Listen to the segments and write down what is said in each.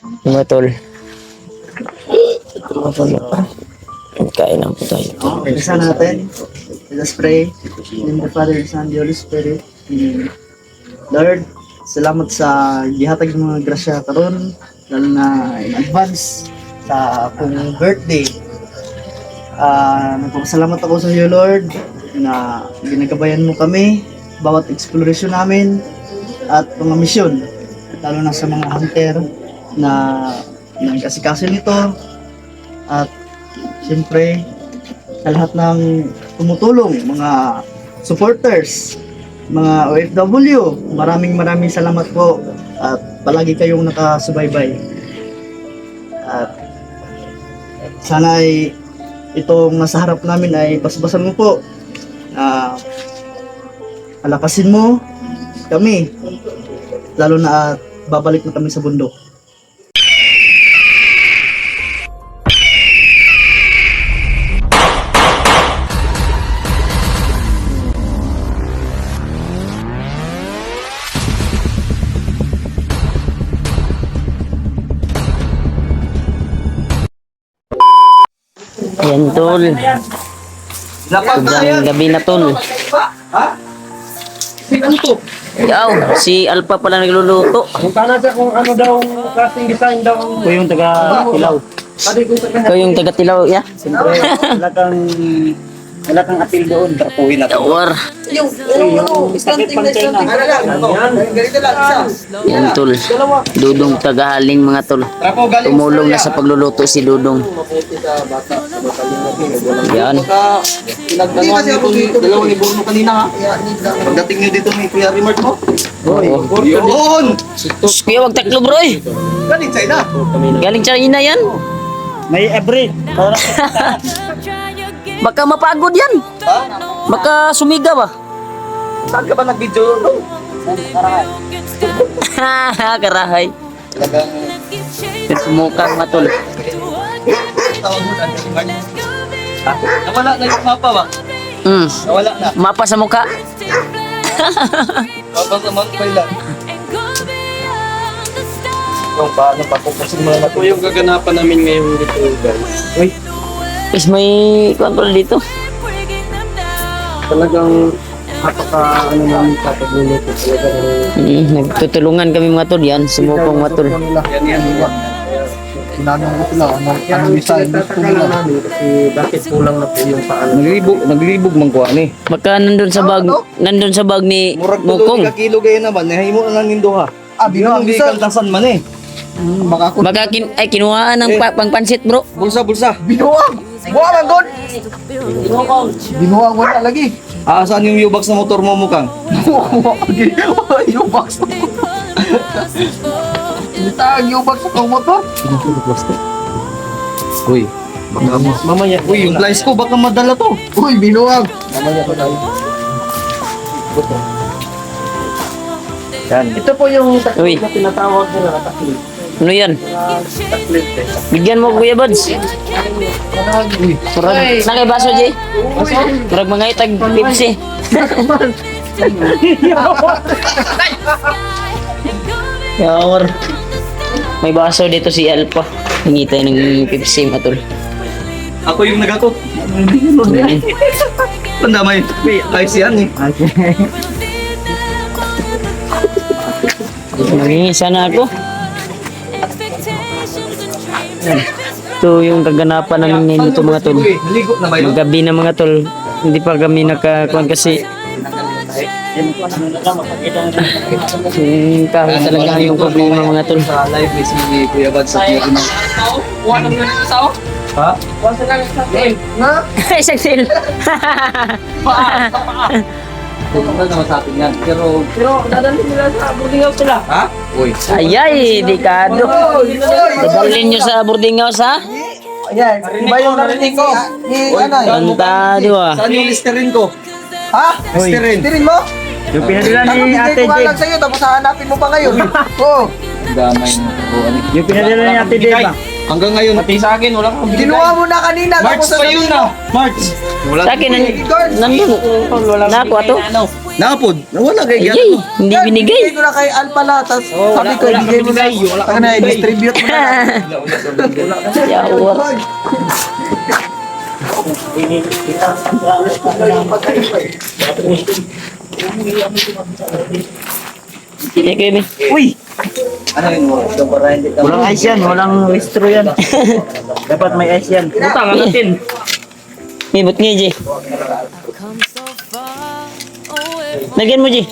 Mga tol. Kain lang po tayo. Isa natin. Let us pray. In the Father, Son, and the Holy Spirit. Amen. Lord, salamat sa gihatag ng mga grasya karon, lalo na in advance sa akong birthday. Nagpapasalamat ako sa iyo, Lord, na ginagabayan mo kami bawat exploration namin at mga misyon, lalo na sa mga hunter na nagkasikaso nito, at siyempre sa lahat ng tumutulong, mga supporters, mga OFW, maraming salamat po at palagi kayong nakasubaybay. At sana ay itong nasa harap namin ay basbasan mo po. Alakasin mo kami, lalo na at babalik na kami sa bundok. Ayan tol. Sobrang gabi na tol. Yaw, si Alpha pala nagluluto. Punta siya kung ano daw casting design daw. Ko yung taga-tilaw. Ko yung taga-tilaw, ya? Siyempre, wala kang appeal doon. Trapuhin na to. Tawar. Yung sakit pang China. Yan tol. Dudong tagahaling mga tol. Tumulong na sa pagluluto si Dudong. Yan. Hindi kasi ako dito, dalawang ibon mo kanina ha. Pagdating nyo dito may Kuya Remark mo. Yun! Kuya, wag taklo bro eh. Galing China. Galing China yan. May every. Baka mapagod yan. Baka sumiga ba? Saan ka ba nag-video? Karahay. Talagang Sumukang mga tol. tawag mo Kuya Remark. Nawala na yung mapa ba? Nawala na. Mapa sa mukha. Mapa sa mapa lang. Kung paano papupusin mo na Ito yung gaganapan namin ngayon dito guys. Uy, Is may control dito. talagang napaka ano namin papagluluto talaga. Nagtutulungan kami mga tol yan. Sumukong mga tol. yan. Tinanong ko sila, anong design gusto nila. Kasi bakit kulang na po yung paano. Naglibog man ko ani. Baka nandun sa bag ni Murag Mukong. ka kilo gaya naman, nahimo na lang nindo ha. Binuang di kantasan man eh. Baka kinuhaan ng pangpansit bro. Bulsa. Binuang! Buwa man doon! Binuang wala lagi. Saan yung U-box na motor mo mukang? U-box na motor. Hindi tayo U-box na motor. Uy, baka Mamaya. Uy, yung flies ko baka madala to. Uy, binuang. Mamaya pa tayo. Yan. Ito po yung Uy. taklit na tinatawag nila na taklit. Ano yan? Taklit eh. Bigyan mo Kuya Buds. Uy, Murag nakay baso Jay. Murag mga itag Pepsi. Yawar. May baso dito si Alpha. Hingi tayo ng Pepsi matol. ako yung nagato. Pandamay. Ayos yan eh. Nangingi sana ako. Ito yung kaganapan namin ngayon ito mga tol. Uy, naligo na ba yun? Magabi na mga tol. Hindi pa kami nakakuan kasi yung kahoy talaga yung problema mga tol. Sa live may si Kuya Bad sa Kuya Remark. Ha? Isang sale. Tungkol naman sa atin yan. Pero, dadalhin nila sa boarding house sila. ha? Uy. Ayay, dekado. Dadalhin nyo sa boarding house ha? Ayan, iba yung narinig ko. Kantado ah. Saan yung listerin ko? Ha? Listerin mo? Yung pinadala ni Ate Ko Dave. lang sa'yo, tapos hahanapin mo pa ngayon. Oo. Damay mo. Yung pinadala ni Ate Dave. Hanggang ngayon. Pati sa akin, wala kang Ginawa mo na kanina. March pa yun na. March. Wala Sa akin, nandun. Na ako ato. Napod. Wala kay Ay, hindi binigay. Bigay ko na kay Alpha lahat. Tapos sabi ko, bigay mo na. Taka na, distribute mo na. Yawar. Sige kayo, Bi. Uy! Ano yun mo? Walang ice yan, walang restro yan. Dapat may ice yan. Utang natin. Mibot nga, Jay. Lagyan mo, Jay.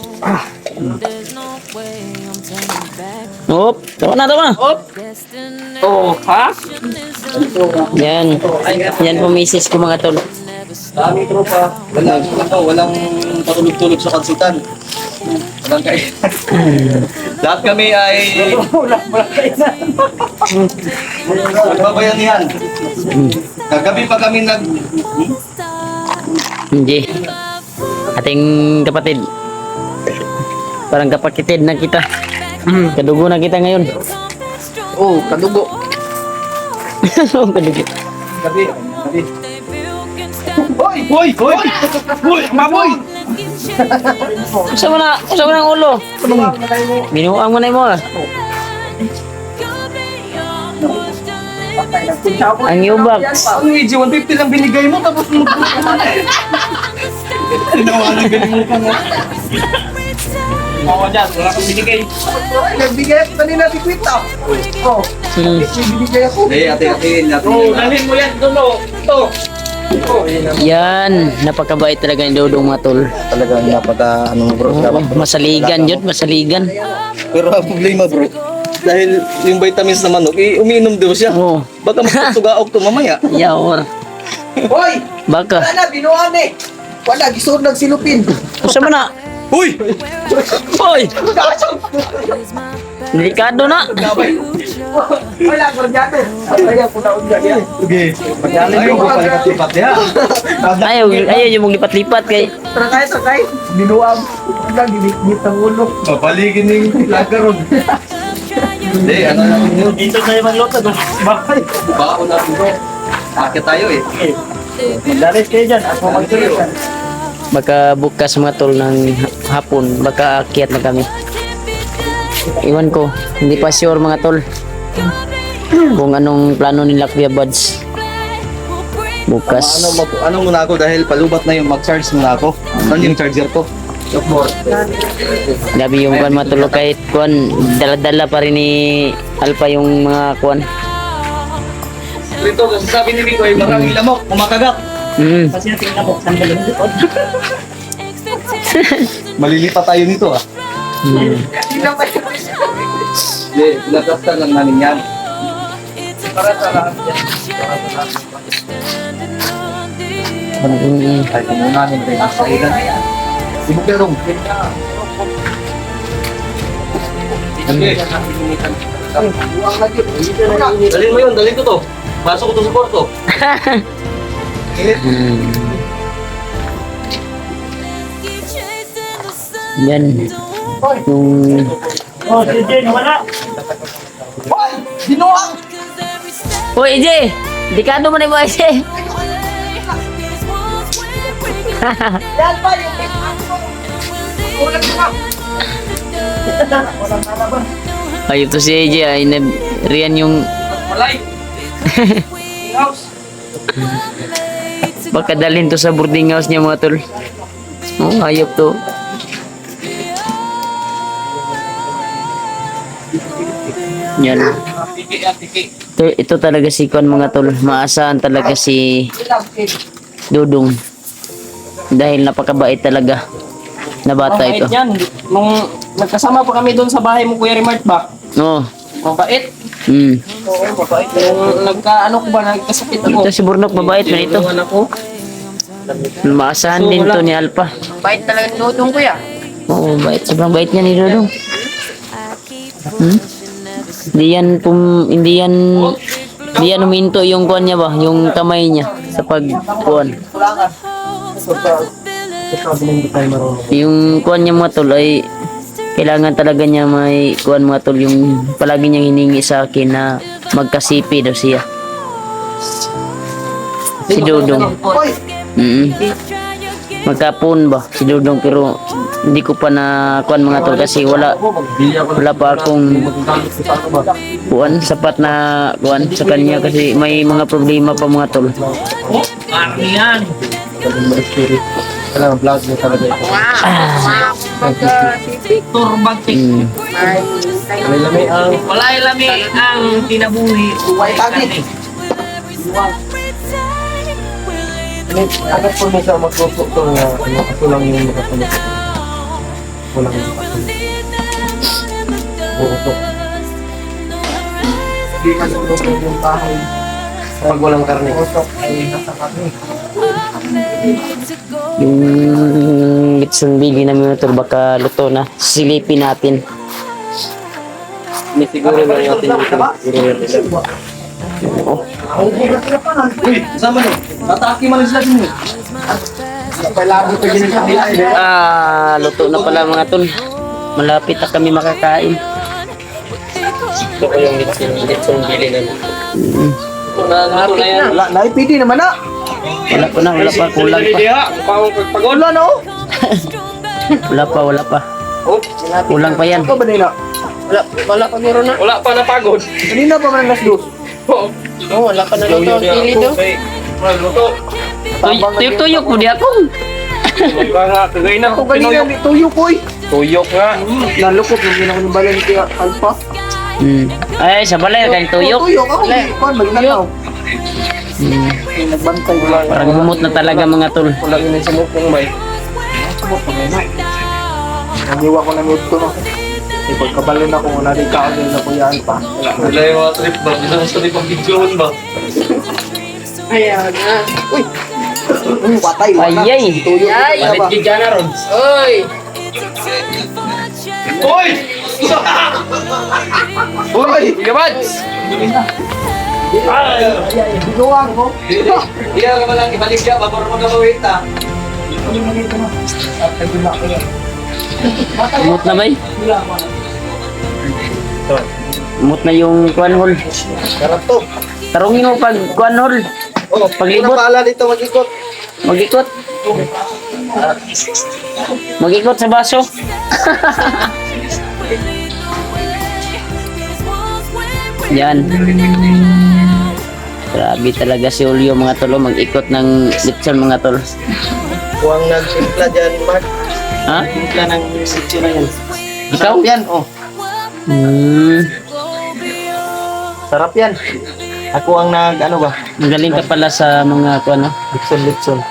Op, tawa na, tawa na. Op. Oh, ha? Yan. Yan po, misis ko mga tol. Dami tropa. Walang patulog-tulog sa kansutan. Walang kain. Lahat kami ay nagbabayanihan. Kagabi pa kami Hindi. Ating kapatid. Parang kapakitid na kita. Kadugo na kita ngayon. Oh, kadugo. Kadugo. Gabi. Hoy! Hoy! Hoy! Hoy! Maboy! Usa mo na ang ulo. Binuang mo na mo. Ang yubak. Ang EJ 150 lang binigay mo tapos mo. Tinawanan galing mo pa mo. Mawa dyan, wala kang binigay. Nagbigay ako kanina si Quita. Oh, binigay ako. Ate. dalhin mo yan doon. Ito. Yan, napakabait talaga ni Dodong mga tol. Talagang napaka bro, dapat Masaligan yun, masaligan. Pero ang problema bro, dahil yung vitamins na manok, umiinom daw siya. Oo. Baka magsugaok to mamaya. Yawar. Hoy! Baka. Wala, binuhan eh. Wala, gisod nagsilupin. Usa mo na. Huy! Hoy! Delikado na. Wala, kordyado. Kaya po na unga yan. Okay. Ayaw mo palipat-lipat niya. Ayaw yung mong lipat-lipat kay. Tara tayo, sakay. Binuang. Hanggang ginikit ang ulo. Papaligin yung lagaron. Hindi, ano natin yun? Dito tayo magluto. Bakit? Baon natin bro. Akit tayo eh. Laris kayo dyan. Ako magtuloy. Baka bukas mga tol ng hapon, baka akyat na kami. Iwan ko, hindi pa sure mga tol. Kung anong plano nila Kuya Buds. Bukas. Ano muna ako dahil palubat na yung mag-charge muna ako. Ano yung charger ko? Gabi yung kuan mga tol, kahit kuan, dala-dala pa rin ni Alpha yung mga kuan. Ito, kasi sabi ni Miko, parang ilamok, kumakagat. Kasi natin nabok sa balong likod. Malilipat tayo nito ah. Hindi, pinagkasta lang namin yan. Para sa lahat yan. Kahit ano namin tayo sa ilan. Ibig karong. Dalhin mo yun, dalhin ko to. Pasok ko to sa kwarto. Yan. Yung Oh, si Jen, wala. Hoy! Binuang! Hoy, EJ! Delikado mo na mo, EJ! Yan pa yung ulat mo. Walang nalaban. Ayun to si EJ ay riyan yung Malay. House. baka dalhin to sa boarding house niya mga tol. Oh, ayop to. Yan. Ito talaga si Kwan mga tol. Maasahan talaga si Dudong. Dahil napakabait talaga na bata ito. Mabait yan. Nung nagkasama pa kami doon sa bahay mo, Kuya Remart ba? Oo. Mabait. Oo, Mabait. Nung nagkaano ko ba, nagkasakit ako. Ito si Burnok, mabait man ito. Tulungan ako. Maasahan din to ni Alpha. Bait talaga ni Dudong, Kuya. Oo, bait. Sobrang bait niya ni Dudong. Hindi yan uminto yung kuwan niya ba, yung kamay niya sa pagkuwan. Yung kuwan niya mga tol ay kailangan talaga niya may kuwan mga tol, yung palagi niyang hiningi sa akin na magkasipi daw siya. Si Dudong. Hoy! magkapon ba si Dudong, pero hindi ko pa na kuan mga tol kasi wala pa akong kuan sapat na kuan sa kanya kasi may mga problema pa mga tol. Alam, vlog mo talaga ito. Mm. Lami ang... Walay lami ang kinabuhi. Huwag tagit. Agad po mo siya magpupukto nga ako lang yung makasunod. Walang yung makasunod. Buto. Hindi masunod yung bahay. Pag walang karne. Buto ay nasa karne. Yung lechon bili namin mga tol baka luto na. Silipin natin. May siguro lang natin dito. Oh. Uy, kasama no? Tataki man sila din eh. Napalabo pa din sa nila. Luto na pala mga tol. Malapit na kami makakain. Ito ko yung lechon bili namin. Nato na yan. Naipidi naman na. Wala pa, kulang pa. Wala na oh. Wala pa. Kulang pa yan. Ikaw ba nila? Wala pa meron na. Wala pa napagod. Kanina pa man ang last dos. Wala pa na luto ang pili do. Tuyok mo di akong. Kagay na Ako kanina ni tuyo ko eh. Tuyok nga. Nalukot yung ginako ng balay ni Tia Alpha. Ay, sa balay kang tuyok. Tuyok ako. Kuan magnanaw. Nagbantay wala. Parang gumot na talaga mga tol. Wala yun sa mukong may. Naniwa ko na nuto no. Pagkabalon ako, wala rin kaagay na kuya Alpha. Wala yung mga trip ba? Hindi naman sa trip ang videoon ba? Ayan na. Uy! Patay. Ayay. Tuyok. Palit gid na ron. Oy! Hoy! Hoy! Gabads! Biguang mo. Iya ka lang ibalik siya, babor mo na mawait ah. Gumot na ba eh? Gumot na yung kuan hol. Karap to. Tarungin mo pag kuan hol. Oh, Paglibot. pala dito mag-ikot. Mag-ikot. Mag-ikot sa baso. Yan. Grabe talaga si Julio mga tol. Mag-ikot ng lechon mga tol. Huwag nagsimpla dyan, Mark. Ha? Simpla ng sityo na yan. Ikaw? Sarap yan, oh. Sarap yan. Ako ang ano ba? Magaling ka pala sa mga kuan no? Litson.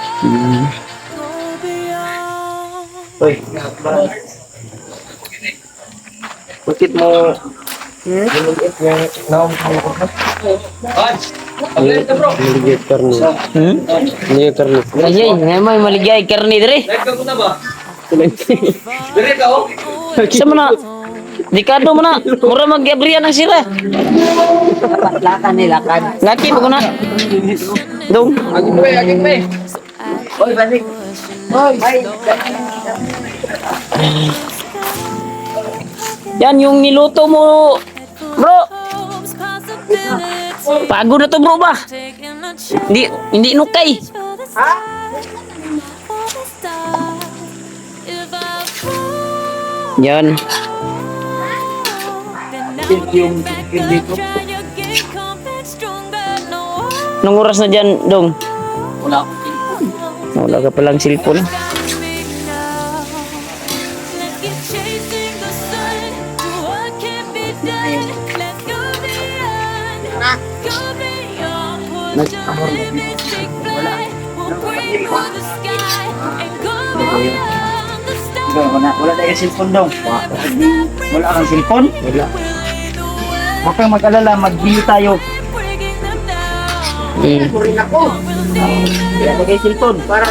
Uy. Bakit mo Niligit yung naong ko. Niligit karni. Niligit karni. Ayay, may maligay karni dire. Live ka muna ba? Dire ka oh. Sa mana? Dikado mo na. Mura mag-abriya ng sila. Lakan nila kan. Laki mo ko na. Dong. Aging pe. Oy, balik. Oy. Yan yung niluto mo. Bro. Pagod na to bro ba? Hindi nukay. Yan. Yung dito. Anong oras na dyan, Dong? Wala ko. Wala ka palang cellphone. Wala tayo cellphone daw. Wala kang cellphone? Wala. Huwag kang mag-alala, mag-view tayo. Kurin ako. Wala tayo cellphone. Para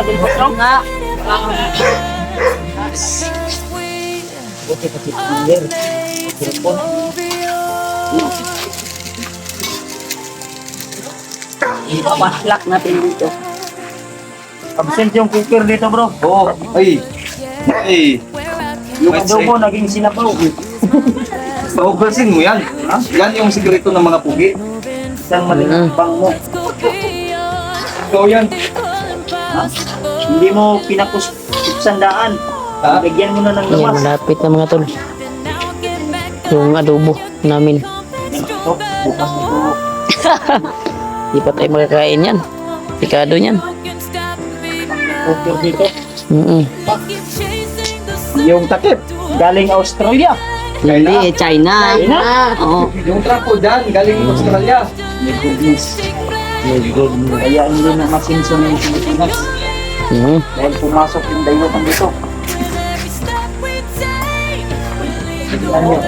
cellphone nga. Okay, kasi cellphone. Ipaslak natin dito. Absent yung cooker dito, bro. Oh, ay. Ay. Yung adobo naging sinabaw. Paugasin mo yan. Ha? Yan yung sikreto ng mga pugi. Isang malimbang mo. Ikaw yan. Hindi mo pinapusandaan. Bigyan mo na ng Ayan, lamas. malapit na mga tol. Yung adobo namin. Ito, bukas na ito. Di pa tayo makakain yan. Pikado yan. Okay dito. Yung takip, galing Australia. Hindi, China. Oo. Yung trapo dyan, galing Australia. My goodness. Kaya hindi na masinso na yung Pilipinas. Dahil pumasok yung dayutan dito. Ano?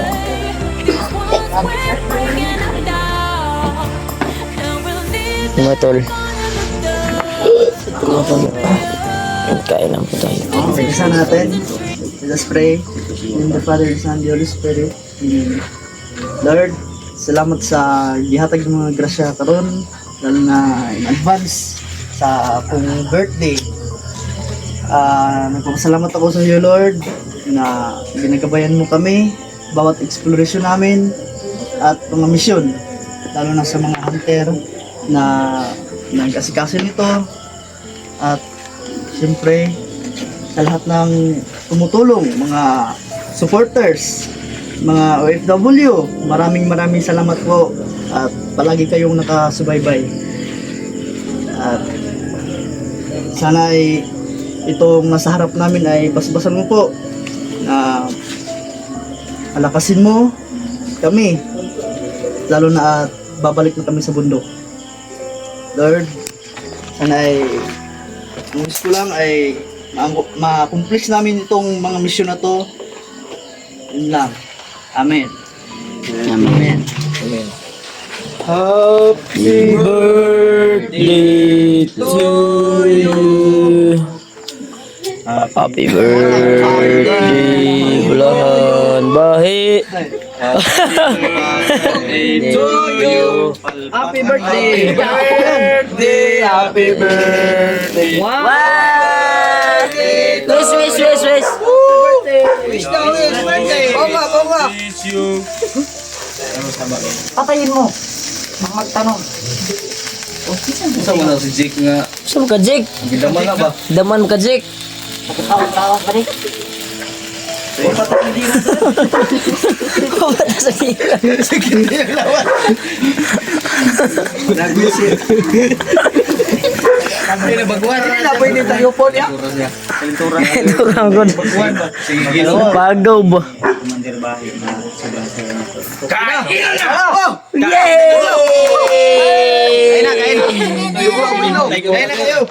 Mga tol. Kain lang po tayo. Isa natin. Let us pray. In the Father, Son, the Holy Spirit. Amen. Lord, salamat sa gihatag ng mga grasya karon, lalo na in advance sa akong birthday. Nagpapasalamat ako sa iyo, Lord, na ginagabayan mo kami, bawat exploration namin, at mga misyon, lalo na sa mga hunter na nag-asikaso nito, at siyempre, sa lahat ng tumutulong, mga supporters, mga OFW, maraming salamat po at palagi kayong nakasubaybay. At sana ay itong nasa harap namin ay basbasan mo po na alakasin mo kami, lalo na at babalik na kami sa bundok. Lord, sana ay ang gusto ko lang ay ma-accomplish namin itong mga misyon na to. Yun lang. Amen. Amen. Happy birthday to you. Happy birthday, Bulahan Bahi. To you. Happy birthday! Happy birthday. Wow! Wish. Wish na, wish. Birthday. Konga. Patayin mo. Magtanong. Isa mo na si Jake nga. Saan ka, Jake? Gidaman na ba? Daman ka, Jake. Tawag pa rin. Kung ba't sa kira? Nag-visit. Hindi na bagwan. Hindi na pwede tayo po niya. Ito lang ko. Bagwan ba? Sige. Pagaw ba? Mandir bahay na sobrang saya nito. Yay! Kain na kayo.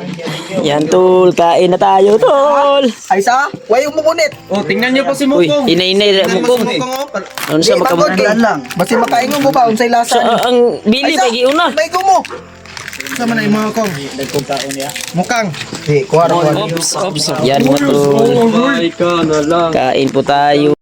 Yan, tol. Kain na tayo, tol. Ay sa? Way umukunit. Oh, tingnan niyo po si Uy, Mukong. inay-inay. Mukong. Ano sa makamukha? Pagod lang. Basta makaingon mo ba unsay So, lasa? ang bili, pagi una. May gumo. Sama na yung mga kong. Nagpuntaon niya. Mukang. Di, kuwara. Yan, mga tol. Ay ka na lang. Kain po tayo.